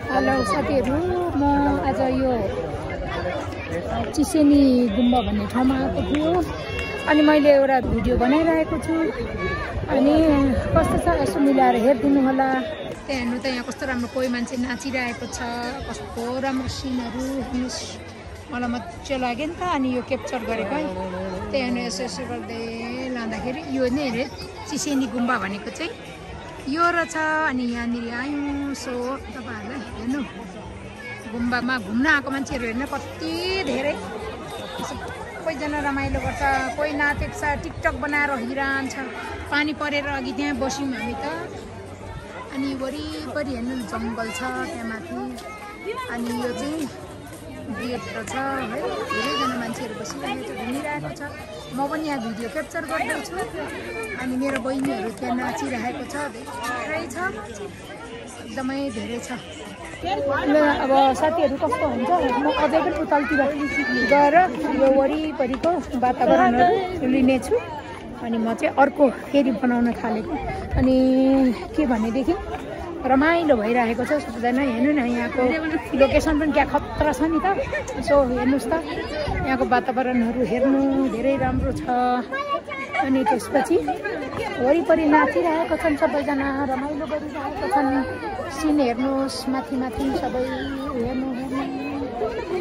Hello साथीहरू, म आज यो चिसेनी गुम्बा भन्ने ठाउँमा आएको थियो अनि मैले एउटा भिडियो बनाइरहेको छु अनि कस्तो छ यसो मिलाएर हेरिदिनु होला। त्यहाँ हेर्नु त यहाँ कस्तो राम्रो कोही मान्छे नाचिरहेको छ, कस्तो राम्रो सिनहरू हेर्नुहोस्। मलाई मजा लाग्यो नि त अनि यो क्याप्चर गरेको है। त्यहाँ हेर्नु यसो यसो गर्दै लाँदाखेरि यो नै हेरे चिसेनी गुम्बा भनेको चाहिँ यो रहेछ। अनि यहाँनिर आयौँ। सो तपाईँहरूलाई हेर्नु गुम्बामा घुम्न आएको मान्छेहरू हेर्नु कति धेरै, सबैजना रमाइलो गर्छ, कोही नाचेको छ, टिकटक बनाएर हिँडिरहन्छ। पानी परेर अघि त्यहाँ बस्यौँ हामी त। अनि वरिपरि हेर्नु जङ्गल छ त्यहाँ माथि। अनि यो चाहिँ गेट छ है, धेरैजना मान्छेहरू बसिरहेको छ, घुमिरहेको छ। म पनि यहाँ भिडियो क्याप्चर गर्दैछु अनि मेरो बहिनीहरू त्यहाँ नाचिरहेको छ, धेरै छ, एकदमै धेरै छ। अब साथीहरू कस्तो हुन्छ, म अझै पनि उतालतिर गएर यो वरिपरिको वातावरणहरू लिनेछु अनि म चाहिँ अर्को फेरि बनाउन थालेको। अनि के भनेदेखि रमाइलो भइरहेको छ सबैजना। हेर्नु न यहाँको लोकेसन पनि क्या खतरा छ नि त। सो हेर्नुहोस् त यहाँको वातावरणहरू हेर्नु धेरै राम्रो छ। अनि त्यसपछि वरिपरि नाचिरहेको छन् सबैजना, रमाइलो गरिरहेको छन्। सिन हेर्नुहोस्, माथि माथि सबै हेर्नु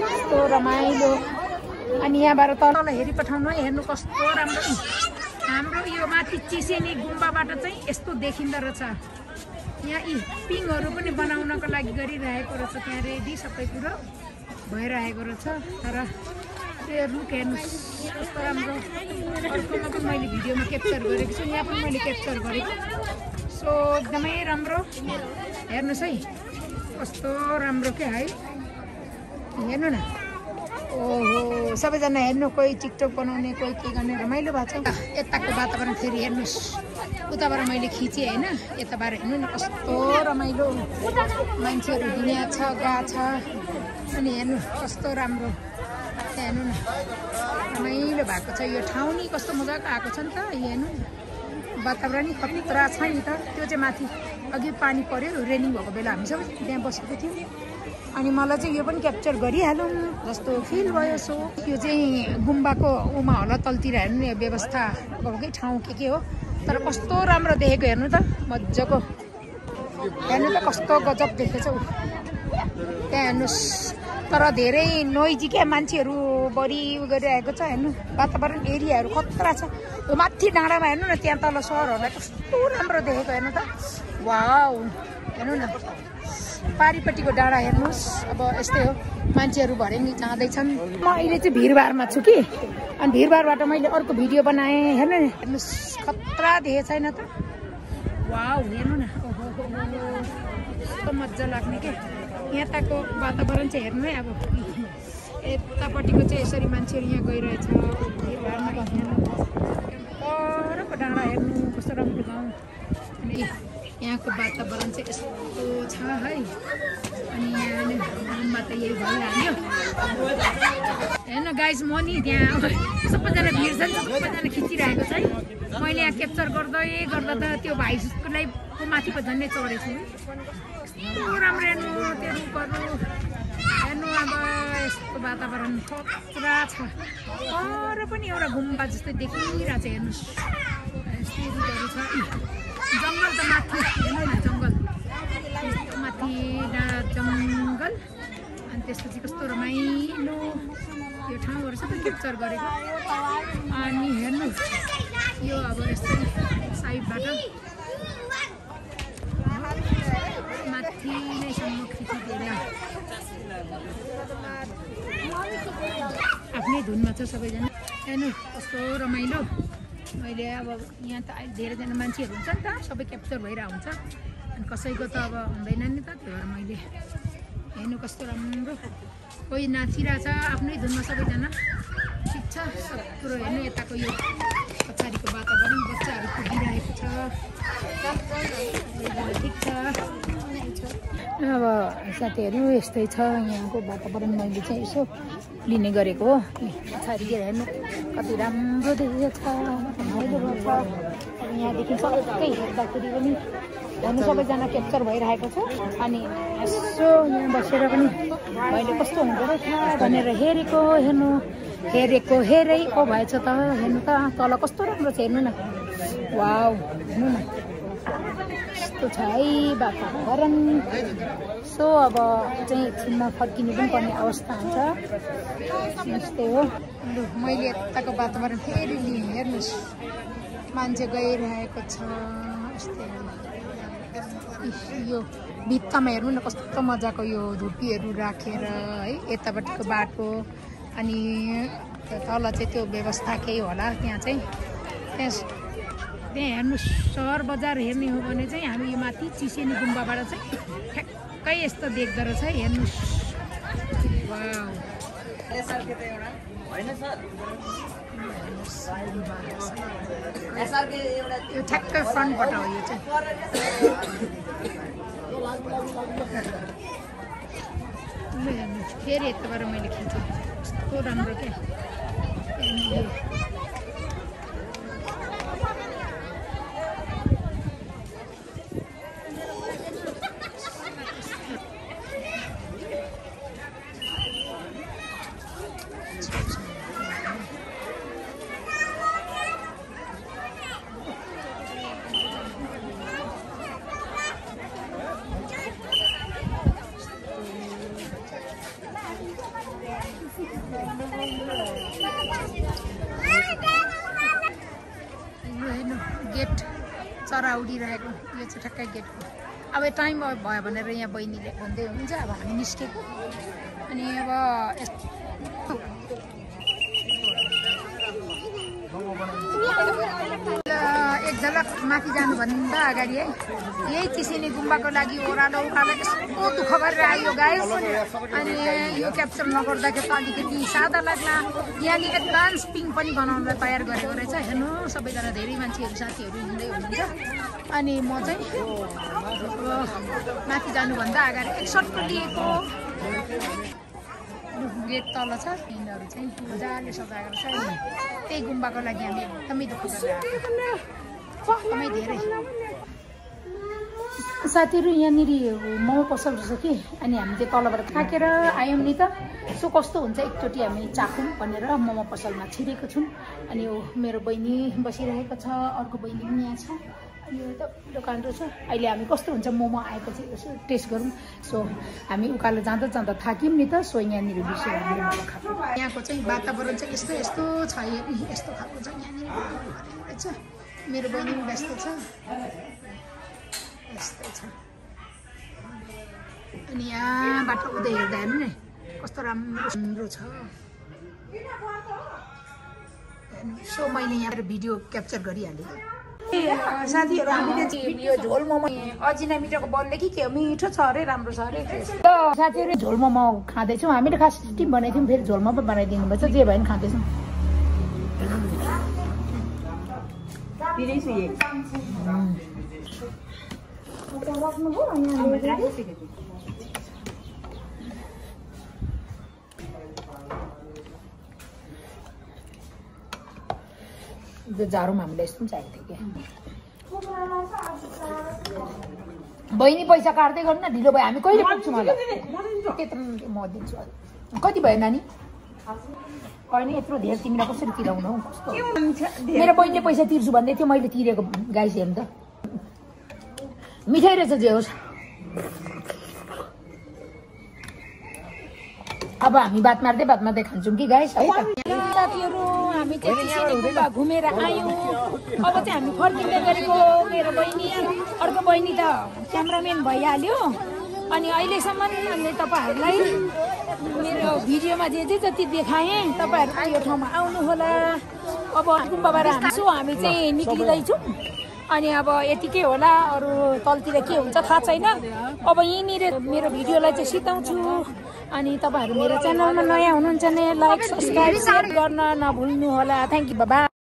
कस्तो रमाइलो। अनि यहाँबाट तल हेरिपठाउनु है, हेर्नु कस्तो राम्रो। हाम्रो यो माथि चिसेनी गुम्बाबाट चाहिँ यस्तो देखिँदो रहेछ। यहाँ यी पिङहरू पनि बनाउनको लागि गरिरहेको रहेछ, त्यहाँ रेडी सबै कुरो भइरहेको रहेछ। तर त्यो रुख हेर्नुहोस् कस्तो राम्रो। अर्कोमा पनि मैले भिडियोमा क्याप्चर गरेको छु, यहाँ पनि मैले क्याप्चर गरेको। सो एकदमै राम्रो हेर्नुहोस् है, कस्तो राम्रो क्या है। हेर्नु न, ओहो सबैजना हेर्नु, कोही टिकटक बनाउने, कोही के गर्ने, रमाइलो भएको छ। यताको वातावरण फेरि हेर्नुहोस्, उताबाट मैले खिचेँ होइन, यताबाट हेर्नु न कस्तो रमाइलो। मान्छेहरू हिँडेको छ, गएको छ। अनि हेर्नु कस्तो राम्रो, त्यहाँ हेर्नु न रमाइलो भएको छ। यो ठाउँ नि कस्तो मजाको आएको छ नि त। हेर्नु वातावरण नि खतरा छ नि त। त्यो चाहिँ माथि अघि पानी पऱ्यो, रेनिङ भएको बेला हामी सबै त्यहाँ बसेको थियौँ। अनि मलाई चाहिँ यो पनि क्याप्चर गरिहालौँ जस्तो फिल भयो। सो यो चाहिँ गुम्बाको उमा होला, तलतिर हेर्नु नि व्यवस्था भएकै ठाउँ के हो, तर कस्तो राम्रो देखेको। हेर्नु त मजाको, हेर्नु त कस्तो गजब देखेछ। त्यहाँ हेर्नुहोस्, तर धेरै नोइजी क्या, मान्छेहरू बढी गरिरहेको छ। हेर्नु वातावरण एरियाहरू खतरा छ। यो माथि डाँडामा हेर्नु न, त्यहाँ तल सहरहरूलाई कस्तो राम्रो देखेको। हेर्नु त वाउ, हेर्नु न पारिपट्टिको डाँडा हेर्नुहोस्। अब यस्तै हो, मान्छेहरू भरे नि जाँदैछन्। म अहिले चाहिँ भिरबारमा छु कि, अनि भिरबारबाट मैले अर्को भिडियो बनाएँ। हेर्नु न, हेर्नुहोस् खतरा देखेको छैन त। वाउ हेर्नु न, ओहो कस्तो मजा लाग्ने के। यताको वातावरण चाहिँ हेर्नु है। अब यतापट्टिको चाहिँ यसरी मान्छेहरू यहाँ गइरहेछ भिरबारमा। परको डाँडा हेर्नु कस्तो राम्रो गाउँ। अनि यहाँको वातावरण चाहिँ यस्तो छ है। अनि यहाँ गुम्बा त यही भइहाल्यो। हेर्नु गाइज, म नि त्यहाँ सबैजना भिड छ नि, सबैजना खिचिरहेको छ है। मैले यहाँ क्याप्चर गर्दै गर्दा त त्यो भाइलाई माथि पो झन्डै चढेको छु। कस्तो राम्रो हेर्नु त्यो रुखहरू हेर्नु। अब यस्तो वातावरण खतरा छ। तर पनि एउटा गुम्बा जस्तै देखिरहेको छ। हेर्नुहोस् यस्तो रुखहरू छ। जङ्गल त माथि हेर्नु न, जङ्गल माथि डाँडा जङ्गल। अनि त्यसपछि कस्तो रमाइलो यो ठाउँहरू सबै क्याप्चर गरेको। अनि हेर्नु यो अब यस्तै साइडबाट माथि नैसम्म खिचिदिएर आफ्नै धुनमा छ सबैजना। हेर्नु कस्तो रमाइलो। मैले अब यहाँ त अहिले धेरैजना मान्छेहरू हुन्छ नि त, सबै क्याप्चर भइरहेको हुन्छ। अनि कसैको त अब हुँदैन नि त, त्यही भएर मैले हेर्नु कस्तो राम्रो। कोही नाचिरहेछ आफ्नै धुनमा, सबैजना ठिक छ सब कुरो। हेर्नु यताको यो पछाडिको वातावरण, बच्चाहरू कुदिरहेको छ, ठिक छ। अब साथीहरू यस्तै छ यहाँको वातावरण। मैले चाहिँ यसो लिने गरेको हो। पछाडितिर हेर्नु कति राम्रो देखेको छ, रमाइलो गर्छ। अब यहाँदेखि सबै हेर्दाखेरि पनि हेर्नु सबैजना क्याप्चर भइरहेको छ। अनि यसो यहाँ बसेर पनि मैले कस्तो हुँदो रहेछ भनेर हेरेको हेरै पो भएछ त। हेर्नु त तल कस्तो राम्रो छ, हेर्नु न। वाउ, हेर्नु न यस्तो छ है वातावरण। सो अब चाहिँ एकछिनमा फर्किनु पनि पर्ने अवस्था हुन्छ। यस्तै हो। मैले यताको वातावरण फेरि लिएँ, हेर्नुहोस् मान्छे गइरहेको छ। यस्तै यो भित्तामा हेर्नु न कस्तो मजाको यो धुप्पीहरू राखेर है, यतापट्टिको बाटो। अनि तल चाहिँ त्यो व्यवस्था केही होला त्यहाँ चाहिँ। त्यहाँ हेर्नु सहर बजार हेर्ने हो भने चाहिँ हामी यो माथि चिसेनी गुम्बाबाट चाहिँ ठ्याक्कै यस्तो देख्दो रहेछ। हेर्नुहोस्, वाउ, यो ठ्याक्कै फ्रन्टबाट हो यो चाहिँ। फेरि यताबाट मैले खिचेँ, कस्तो राम्रो क्या। गेट चरा उडिरहेको यो चाहिँ ठ्याक्कै गेटको। अब टाइम भयो भनेर यहाँ बहिनीले भन्दै हुनुहुन्छ। अब हामी निस्केको अनि अब एक झलक माथि जानुभन्दा अगाडि है यही चिसिनी गुम्बाको लागि ओह्रालो कस्तो दुःख गरेर आयो गाइस। अनि यो क्याप्चर नगर्दाखेरि त अलिकति सादा लाग्ला। यहाँनिर एडभान्स पिङ पनि बनाउनलाई तयार गरेको रहेछ। हेर्नु सबैजना धेरै मान्छेहरू साथीहरू हिँड्दै हुनुहुन्छ। अनि म चाहिँ माथि जानुभन्दा अगाडि एक सर्टको लिएको। गेट तल छ, यिनीहरू चाहिँ मजाले सजाएको छ। त्यही गुम्बाको लागि हामी एकदमै दुःख गरिरहेको एकदमै धेरै। साथीहरू यहाँनिर मोमो पसल रहेछ कि। अनि हामी चाहिँ तलबाट थाकेर आयौँ नि त। सो कस्तो हुन्छ एकचोटि हामी चाखौँ भनेर मोमो पसलमा छिरेको छौँ। अनि यो मेरो बहिनी बसिरहेको छ, अर्को बहिनी पनि यहाँ छ। अनि यो त दोकान रहेछ। अहिले हामी कस्तो हुन्छ मोमो आएपछि यसो टेस्ट गरौँ। सो हामी उकालो जाँदा थाक्यौँ नि त। सो यहाँनिर बिर्सेर हामीले मोमो खाएको। यहाँको चाहिँ वातावरण चाहिँ यस्तो छ, यस्तो खालको छ यहाँनिर रहेछ। मेरो बहिनी पनि व्यस्त छ, यस्तै छ। अनि यहाँबाट उतै हेर्दा हेर्नु नि कस्तो राम्रो छ। सो मैले यहाँ भिडियो क्याप्चर गरिहालेँ। साथीहरू हामीले यो झोल मोमो अजिना मिठोको बन्ने कि के मिठो छ अरे, राम्रो छ अरे। साथीहरू झोल मोमो खाँदैछौँ। हामीले खास स्टिम बनाएको थियौँ, फेरि झोल मोमो बनाइदिनु भएछ। जे भयो नि खाँदैछौँ। जाडोमा हामीलाई यस्तो पनि चाहिएको थियो क्या। बहिनी पैसा काट्दै गर्नु न, ढिलो भयो। हामी कहिले पुग्छौँ होला? त्यत्रो म दिन्छु। कति भयो नानी? होइन यत्रो धेरै तिमीलाई कसरी तिराउनु हौ? मेरो बहिनीले पैसा तिर्छु भन्दै थियो, मैले तिरेको। गाइस हेर्नु त मिठाई रहेछ। जे होस् अब हामी बात मार्दै खान्छौँ कि गाइस है त। साथीहरू हामी चाहिँ चिसिनी गुम्बा घुमेर आयौँ। अब चाहिँ हामी फर्किँदै गरेको। मेरो बहिनी अर्को बहिनी त क्यामराम्यान भइहाल्यो। अनि अहिलेसम्म तपाईँहरूलाई मेरो भिडियोमा जे जति देखाएँ तपाईँहरू यो ठाउँमा आउनु होला। अब गुम्बाबाट हामी चाहिँ निक्लिँदैछौँ। अनि अब यतिकै होला, अरू तलतिर के हुन्छ थाहा छैन। अब यहीँनिर मेरो भिडियोलाई चाहिँ सिताउँछु। अनि तपाईँहरू मेरो च्यानलमा नयाँ हुनुहुन्छ भने लाइक सब्सक्राइब सेयर गर्न नभुल्नु होला। Thank you, by.